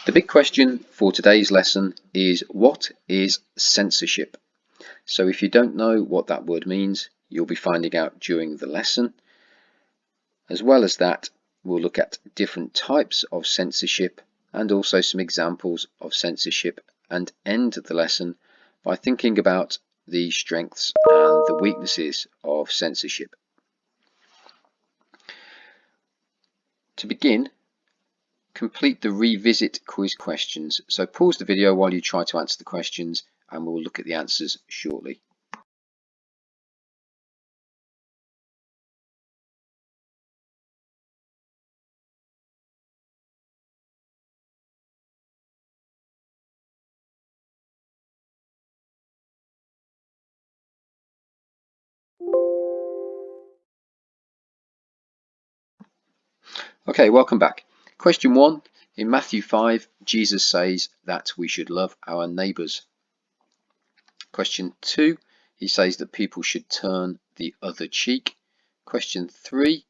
The big question for today's lesson is, what is censorship? So if you don't know what that word means, you'll be finding out during the lesson. As well as that, we'll look at different types of censorship and also some examples of censorship, and end the lesson by thinking about the strengths and the weaknesses of censorship. To begin, complete the revisit quiz questions. So pause the video while you try to answer the questions, and we'll look at the answers shortly. Okay, welcome back. Question 1. In Matthew 5, Jesus says that we should love our neighbours. Question 2. He says that people should turn the other cheek. Question 3.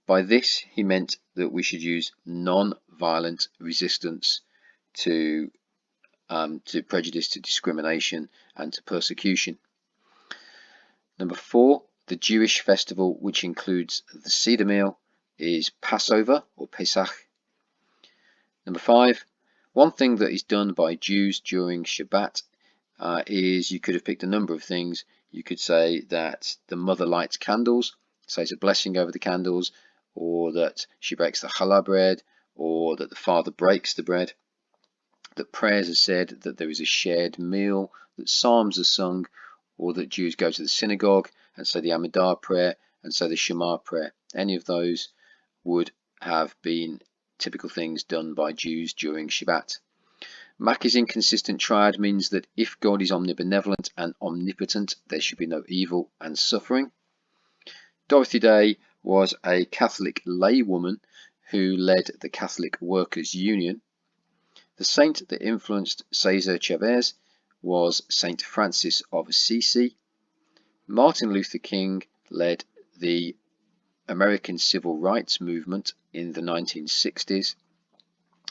By this, he meant that we should use non-violent resistance to prejudice, to discrimination, and to persecution. Number 4. The Jewish festival, which includes the Seder meal, is Passover or Pesach. Number 5. One thing that is done by Jews during Shabbat is, you could have picked a number of things. You could say that the mother lights candles, says a blessing over the candles, or that she breaks the challah bread, or that the father breaks the bread, that prayers are said, that there is a shared meal, that psalms are sung, or that Jews go to the synagogue and say the Amidah prayer and say the Shema prayer. Any of those would have been typical things done by Jews during Shabbat. Mackey's inconsistent triad means that if God is omnibenevolent and omnipotent, there should be no evil and suffering. Dorothy Day was a Catholic laywoman who led the Catholic Workers' Union. The saint that influenced Cesar Chavez was Saint Francis of Assisi. Martin Luther King led the American Civil Rights Movement in the 1960s.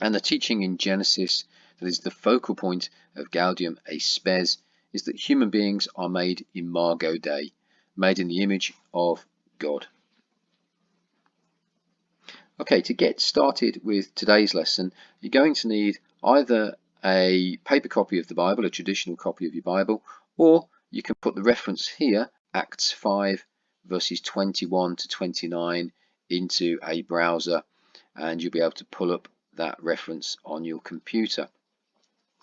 And the teaching in Genesis that is the focal point of Gaudium et Spes is that human beings are made imago Dei, made in the image of God. Okay, to get started with today's lesson, you're going to need either a paper copy of the Bible, a traditional copy of your Bible, or you can put the reference here, Acts 5 verses 21 to 29, into a browser, and you'll be able to pull up that reference on your computer.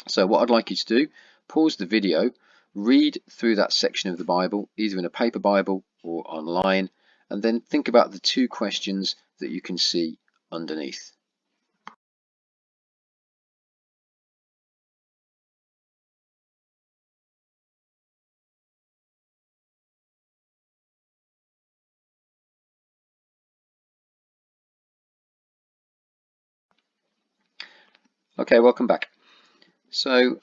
So what I'd like you to do, pause the video, read through that section of the Bible, either in a paper Bible or online, and then think about the two questions that you can see underneath. Okay, welcome back. So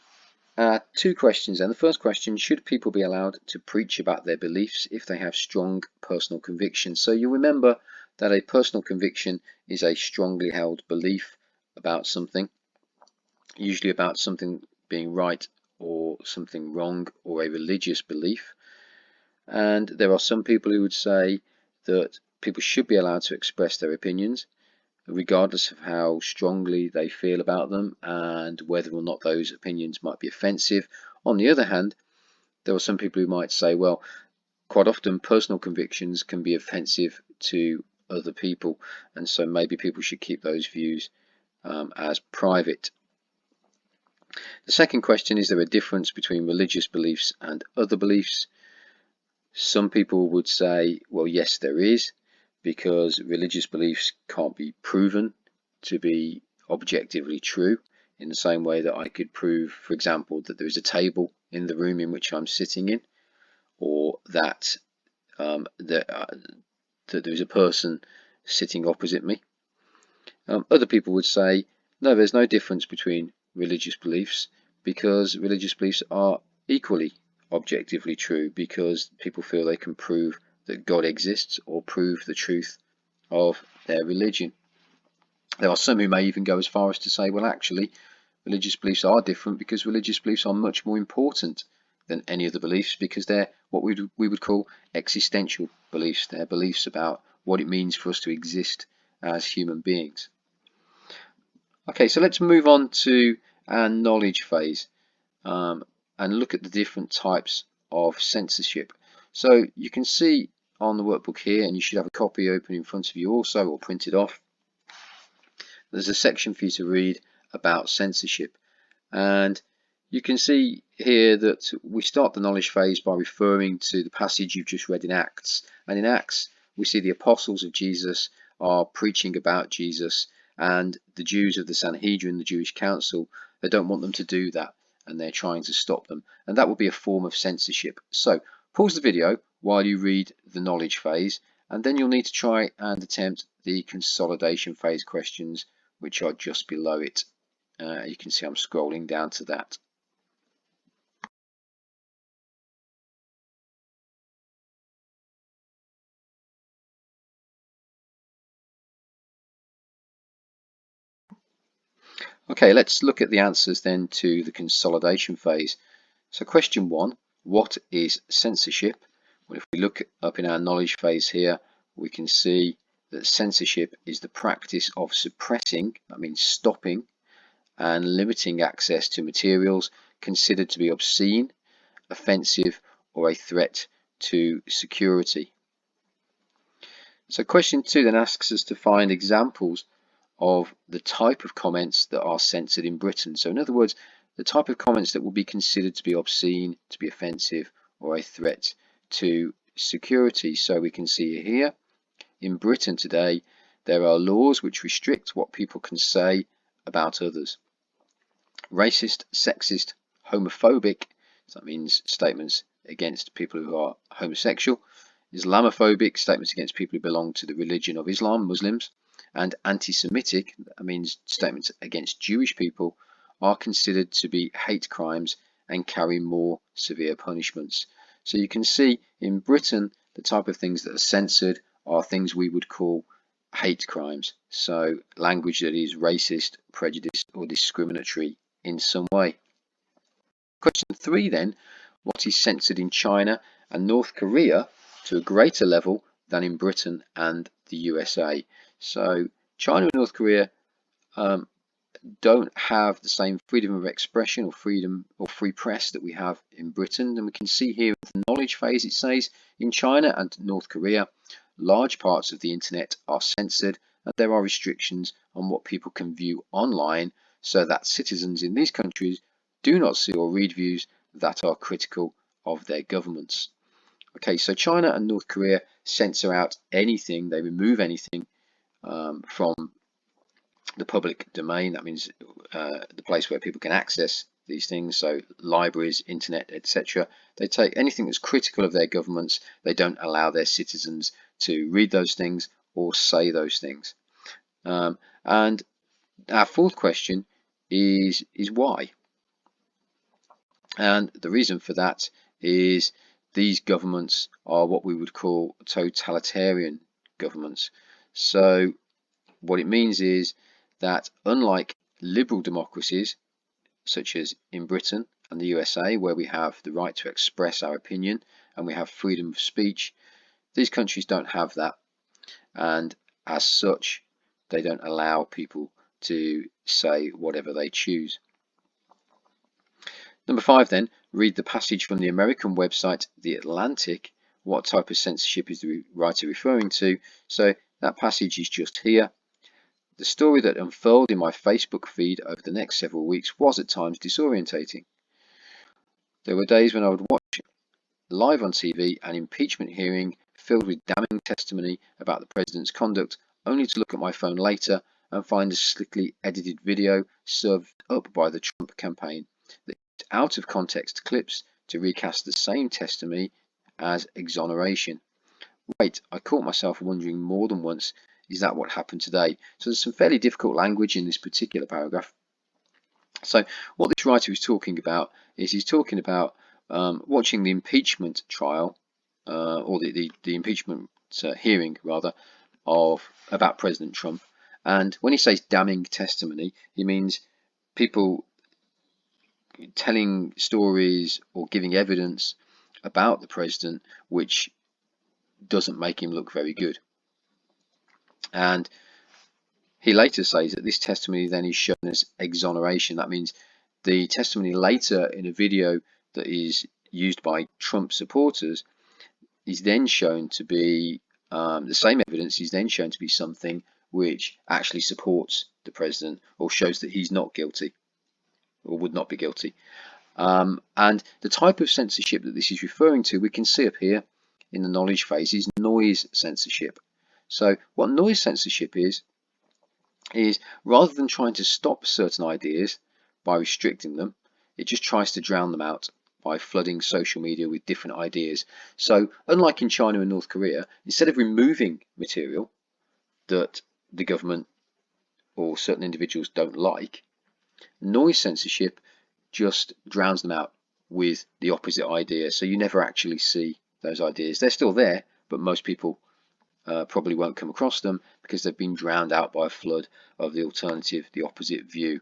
two questions then. The first question, should people be allowed to preach about their beliefs if they have strong personal convictions? So you remember that a personal conviction is a strongly held belief about something, usually about something being right or something wrong, or a religious belief. And there are some people who would say that people should be allowed to express their opinions, regardless of how strongly they feel about them and whether or not those opinions might be offensive. On the other hand, there are some people who might say, well, quite often personal convictions can be offensive to other people, and so maybe people should keep those views as private. The second question, is there a difference between religious beliefs and other beliefs? Some people would say, well, yes, there is, because religious beliefs can't be proven to be objectively true, in the same way that I could prove, for example, that there is a table in the room in which I'm sitting in, or that that there is a person sitting opposite me. Other people would say, no, there's no difference between religious beliefs, because religious beliefs are equally objectively true, because people feel they can prove that God exists or prove the truth of their religion. There are some who may even go as far as to say, well, actually, religious beliefs are different, because religious beliefs are much more important than any other beliefs, because they're what we would call existential beliefs. They're beliefs about what it means for us to exist as human beings. Okay, so let's move on to our knowledge phase and look at the different types of censorship. So you can see on the workbook here, and you should have a copy open in front of you also, or printed off, there's a section for you to read about censorship. And you can see here that we start the knowledge phase by referring to the passage you've just read in Acts. And in Acts, we see the apostles of Jesus are preaching about Jesus, and the Jews of the Sanhedrin, the Jewish council, they don't want them to do that, and they're trying to stop them. And that would be a form of censorship. So pause the video while you read the knowledge phase, and then you'll need to try and attempt the consolidation phase questions, which are just below it. You can see I'm scrolling down to that. Okay, let's look at the answers then to the consolidation phase. So question 1, what is censorship? Well, if we look up in our knowledge phase here, we can see that censorship is the practice of suppressing, that means stopping, and limiting access to materials considered to be obscene, offensive, or a threat to security. So question 2 then asks us to find examples of the type of comments that are censored in Britain. So in other words, the type of comments that will be considered to be obscene, to be offensive, or a threat to security. So we can see here, in Britain today, there are laws which restrict what people can say about others. Racist, sexist, homophobic, so that means statements against people who are homosexual. Islamophobic, statements against people who belong to the religion of Islam, Muslims. And anti-Semitic, that means statements against Jewish people, are considered to be hate crimes and carry more severe punishments. So you can see in Britain, the type of things that are censored are things we would call hate crimes. So language that is racist, prejudiced, or discriminatory in some way. Question 3 then, what is censored in China and North Korea to a greater level than in Britain and the USA? So China and North Korea don't have the same freedom of expression or freedom or free press that we have in Britain. And we can see here in the knowledge phase, it says in China and North Korea, large parts of the internet are censored, and there are restrictions on what people can view online, so that citizens in these countries do not see or read views that are critical of their governments. Okay, so China and North Korea censor out anything, they remove anything from the public domain. That means the place where people can access these things, so libraries, internet, etc. They take anything that's critical of their governments. They don't allow their citizens to read those things or say those things. And our fourth question is why? And the reason for that is these governments are what we would call totalitarian governments. So what it means is that unlike liberal democracies, such as in Britain and the USA, where we have the right to express our opinion and we have freedom of speech, these countries don't have that. And as such, they don't allow people to say whatever they choose. Number 5 then, read the passage from the American website The Atlantic. What type of censorship is the writer referring to? So that passage is just here. The story that unfurled in my Facebook feed over the next several weeks was at times disorientating. There were days when I would watch live on TV an impeachment hearing filled with damning testimony about the president's conduct, only to look at my phone later and find a slickly edited video served up by the Trump campaign that used out of context clips to recast the same testimony as exoneration. Wait, I caught myself wondering more than once, is that what happened today? So there's some fairly difficult language in this particular paragraph. So what this writer is talking about is he's talking about watching the impeachment trial or the impeachment hearing rather about President Trump. And when he says damning testimony, he means people telling stories or giving evidence about the president which doesn't make him look very good. And he later says that this testimony then is shown as exoneration. That means the testimony later in a video that is used by Trump supporters is then shown to be the same evidence is then shown to be something which actually supports the president or shows that he's not guilty or would not be guilty. And the type of censorship that this is referring to, we can see up here in the knowledge phase, is noise censorship. So what noise censorship is rather than trying to stop certain ideas by restricting them, it just tries to drown them out by flooding social media with different ideas. So unlike in China and North Korea, instead of removing material that the government or certain individuals don't like, noise censorship just drowns them out with the opposite idea. So you never actually see those ideas. They're still there, but most people probably won't come across them because they've been drowned out by a flood of the alternative, the opposite view.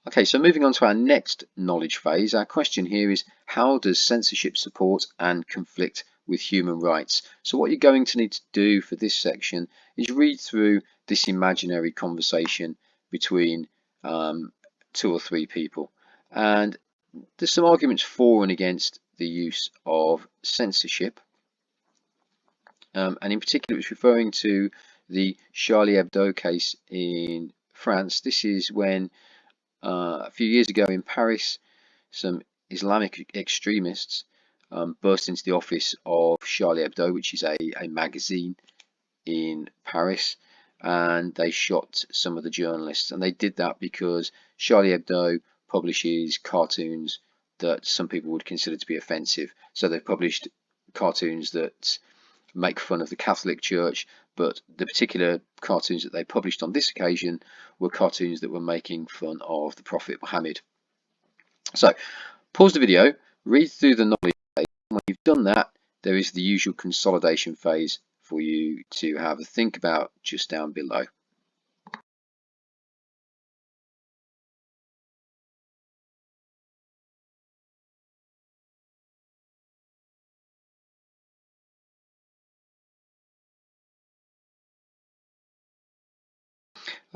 Okay, so moving on to our next knowledge phase, our question here is, how does censorship support and conflict with human rights? So what you're going to need to do for this section is read through this imaginary conversation between 2 or 3 people, and there's some arguments for and against the use of censorship. And in particular, it's referring to the Charlie Hebdo case in France. This is when a few years ago in Paris, some Islamic extremists burst into the office of Charlie Hebdo, which is a magazine in Paris, and they shot some of the journalists. And they did that because Charlie Hebdo publishes cartoons that some people would consider to be offensive. So they've published cartoons that make fun of the Catholic Church, but the particular cartoons that they published on this occasion were cartoons that were making fun of the Prophet Muhammad. So pause the video, read through the knowledge phase, and when you've done that, there is the usual consolidation phase for you to have a think about just down below.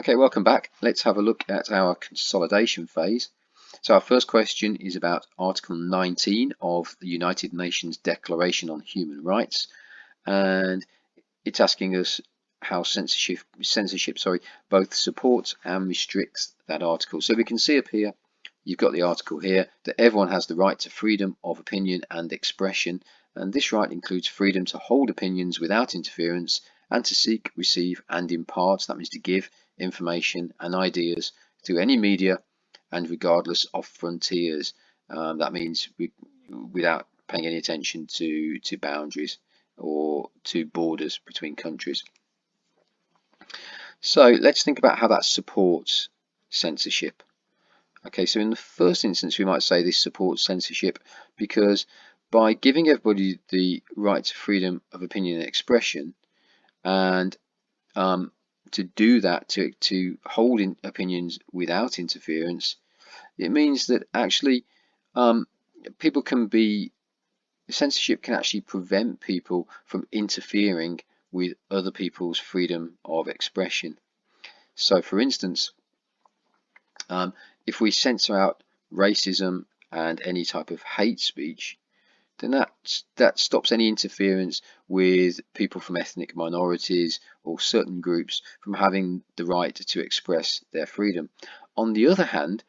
Okay, welcome back. Let's have a look at our consolidation phase. So our first question is about Article 19 of the United Nations Declaration on Human Rights, and it's asking us how censorship both supports and restricts that article. So we can see up here, you've got the article here, that everyone has the right to freedom of opinion and expression, and this right includes freedom to hold opinions without interference and to seek, receive and impart, that means to give, information and ideas through any media and regardless of frontiers. That means without paying any attention to boundaries or to borders between countries. So let's think about how that supports censorship. Okay, so in the first instance we might say this supports censorship because by giving everybody the right to freedom of opinion and expression, and to do that, to hold opinions without interference, it means that actually people can be, censorship can actually prevent people from interfering with other people's freedom of expression. So for instance, if we censor out racism and any type of hate speech, then that stops any interference with people from ethnic minorities or certain groups from having the right to express their freedom. On the other hand,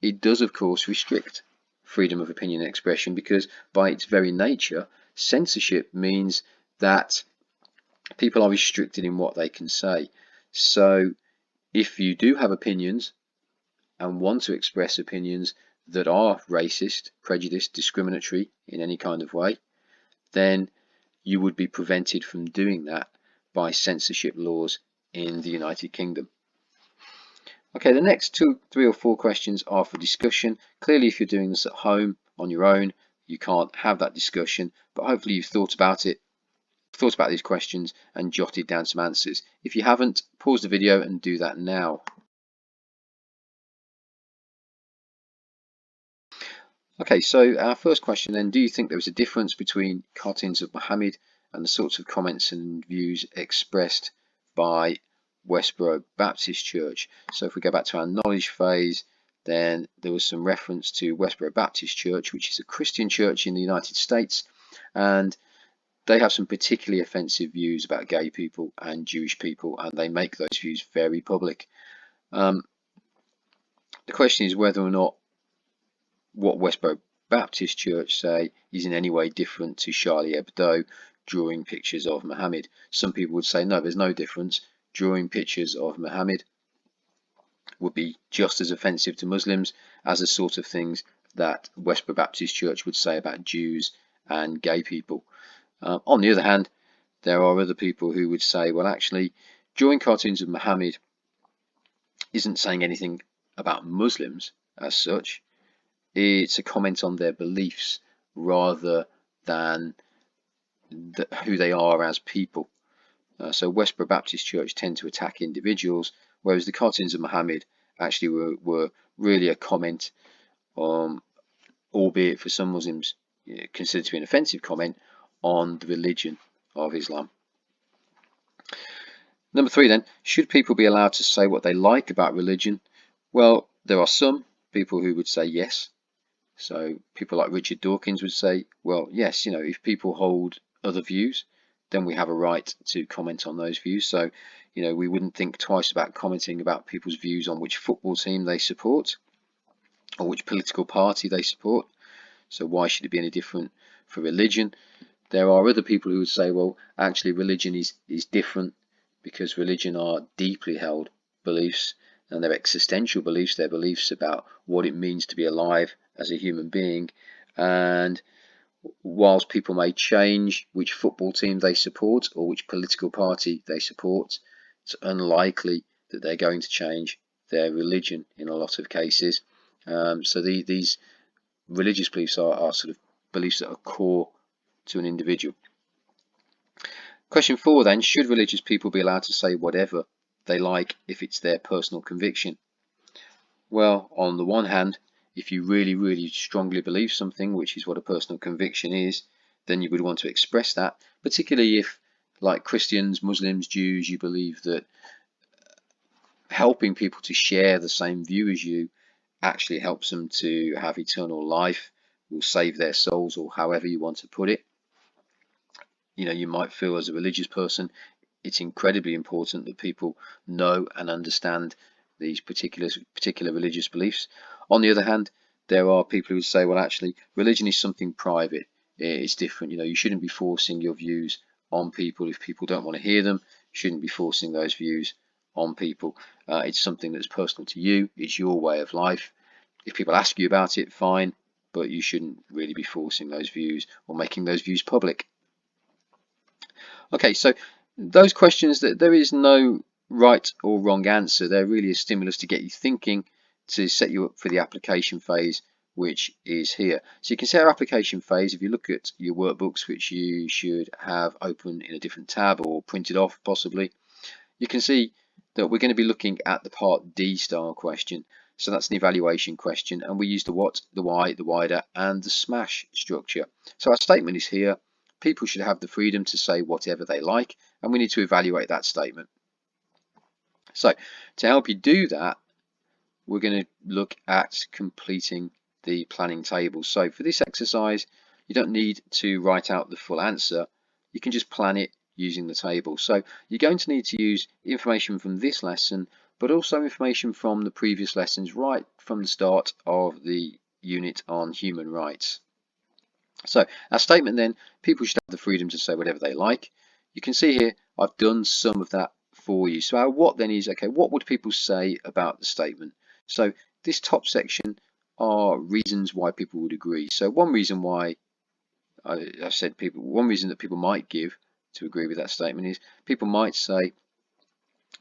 it does of course restrict freedom of opinion and expression, because by its very nature, censorship means that people are restricted in what they can say. So if you do have opinions and want to express opinions that are racist, prejudiced, discriminatory in any kind of way, then you would be prevented from doing that by censorship laws in the United Kingdom. Okay, the next 2, 3 or 4 questions are for discussion. Clearly, if you're doing this at home on your own, you can't have that discussion, but hopefully you've thought about it, thought about these questions and jotted down some answers. If you haven't, pause the video and do that now. Okay, so our first question then, do you think there was a difference between cartoons of Muhammad and the sorts of comments and views expressed by Westboro Baptist Church? So if we go back to our knowledge phase, then there was some reference to Westboro Baptist Church, which is a Christian church in the United States, and they have some particularly offensive views about gay people and Jewish people, and they make those views very public. The question is whether or not what Westboro Baptist Church say is in any way different to Charlie Hebdo drawing pictures of Muhammad. Some people would say no, there's no difference. Drawing pictures of Muhammad would be just as offensive to Muslims as the sort of things that Westboro Baptist Church would say about Jews and gay people. On the other hand, there are other people who would say, well, actually, drawing cartoons of Muhammad isn't saying anything about Muslims as such. It's a comment on their beliefs rather than who they are as people. So Westboro Baptist Church tend to attack individuals, whereas the cartoons of Muhammad actually were really a comment, albeit for some Muslims considered to be an offensive comment, on the religion of Islam. Number 3 then, should people be allowed to say what they like about religion? Well, there are some people who would say yes. So people like Richard Dawkins would say, well, yes, if people hold other views, then we have a right to comment on those views. So, we wouldn't think twice about commenting about people's views on which football team they support or which political party they support. So why should it be any different for religion? There are other people who would say, well, actually religion is different because religion are deeply held beliefs, and their existential beliefs, their beliefs about what it means to be alive as a human being. And whilst people may change which football team they support or which political party they support, it's unlikely that they're going to change their religion in a lot of cases. So these religious beliefs are sort of beliefs that are core to an individual. Question 4 then, should religious people be allowed to say whatever they like if it's their personal conviction? Well, on the one hand, if you really, really strongly believe something, which is what a personal conviction is, then you would want to express that, particularly if, like Christians, Muslims, Jews, you believe that helping people to share the same view as you actually helps them to have eternal life, will save their souls, or however you want to put it. You might feel as a religious person it's incredibly important that people know and understand these particular religious beliefs. On the other hand, there are people who say, well, actually, religion is something private. It's different. You shouldn't be forcing your views on people. If people don't want to hear them, you shouldn't be forcing those views on people. It's something that's personal to you. It's your way of life. If people ask you about it, fine, but you shouldn't really be forcing those views or making those views public. Okay, so those questions, that there is no right or wrong answer. They're really a stimulus to get you thinking, to set you up for the application phase, which is here. So you can see our application phase. If you look at your workbooks, which you should have open in a different tab or printed off possibly, you can see that we're going to be looking at the part D style question. So that's an evaluation question, and we use the what, the why, the wider, and the smash structure. So our statement is here. People should have the freedom to say whatever they like, and we need to evaluate that statement. So to help you do that, we're going to look at completing the planning table. So for this exercise, you don't need to write out the full answer. You can just plan it using the table. So you're going to need to use information from this lesson, but also information from the previous lessons right from the start of the unit on human rights. So our statement then, people should have the freedom to say whatever they like. You can see here I've done some of that for you. So our what then is, okay, what would people say about the statement? So this top section are reasons why people would agree. So one reason why I said one reason that people might give to agree with that statement is people might say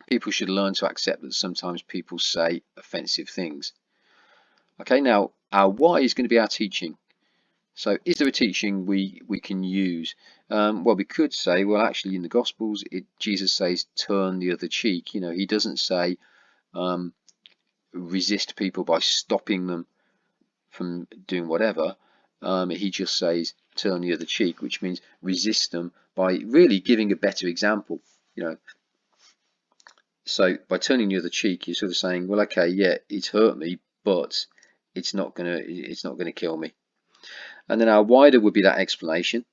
people should learn to accept that sometimes people say offensive things. Okay, now our why is going to be our teaching. So is there a teaching we can use? Well, we could say, well, actually in the Gospels, Jesus says, turn the other cheek. He doesn't say resist people by stopping them from doing whatever, he just says turn the other cheek, which means resist them by really giving a better example. So by turning the other cheek, you're sort of saying, well, okay, yeah, it's hurt me, but it's not gonna kill me. And then our wider would be that explanation,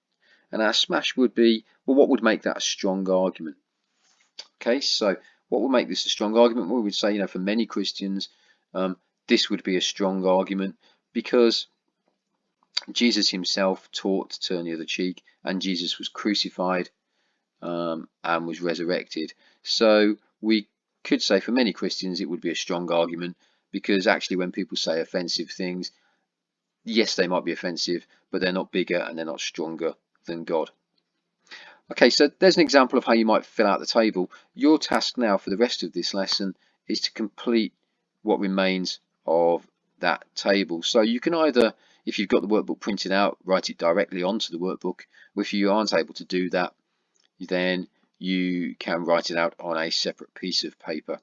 and our smash would be, well, what would make that a strong argument? Okay, so what would make this a strong argument? Well, we would say, for many Christians, this would be a strong argument because Jesus himself taught to turn the other cheek, and Jesus was crucified and was resurrected. So we could say for many Christians it would be a strong argument, because actually when people say offensive things, yes, they might be offensive, but they're not bigger and they're not stronger than God. Okay, so there's an example of how you might fill out the table. Your task now for the rest of this lesson is to complete what remains of that table. So you can either, if you've got the workbook printed out, write it directly onto the workbook. Or if you aren't able to do that, then you can write it out on a separate piece of paper.